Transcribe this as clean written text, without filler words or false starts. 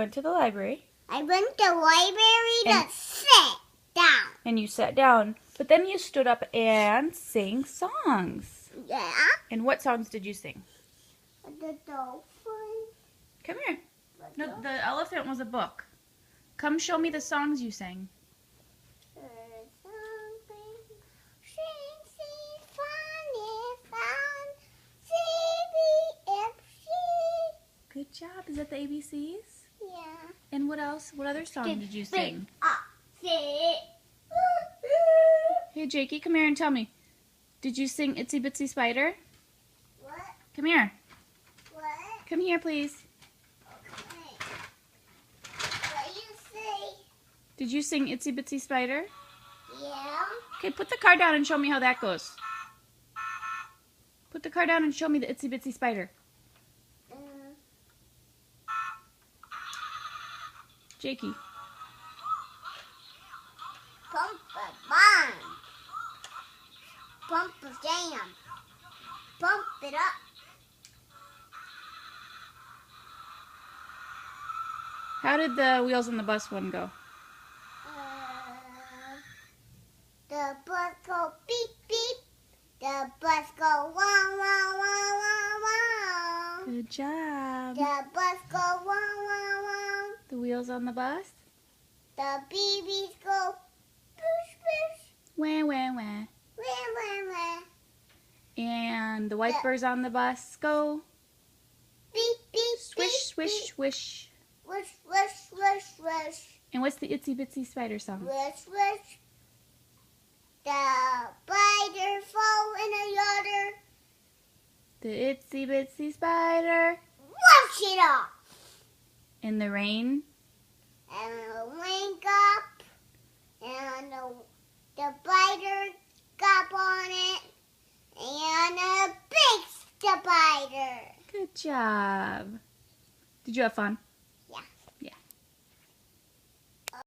went to the library. I went to the library to sit down. And you sat down. But then you stood up and sang songs. Yeah. And what songs did you sing? The dolphin. Come here. No, the elephant was a book. Come show me the songs you sang. Good job. Is that the ABCs? Yeah. And what else? What other song did you sing? Hey, Jakey, come here and tell me. Did you sing Itsy Bitsy Spider? What? Come here. What? Come here, please. Okay. What you say? Did you sing Itsy Bitsy Spider? Yeah. Okay, put the card down and show me how that goes. Put the card down and show me the Itsy Bitsy Spider. Jakey. Pump a bomb. Pump a jam. Pump it up. How did the Wheels on the Bus one go? The bus go beep beep. The bus go wow wow wow wow wow. Good job. The bus go wow wow wow. The Wheels on the Bus? The babies go push push. Wah, wah, wah. Wah wah wah. And the wipers on the bus go Beep beep swish, beep, swish, beep. swish. Wish wish wish wish. And what's the Itsy Bitsy Spider song? Wish wish. The spider fall in the water. The Itsy Bitsy Spider Wash it off. in the rain. And wake up. And the spider got on it. And a big spider. Good job. Did you have fun?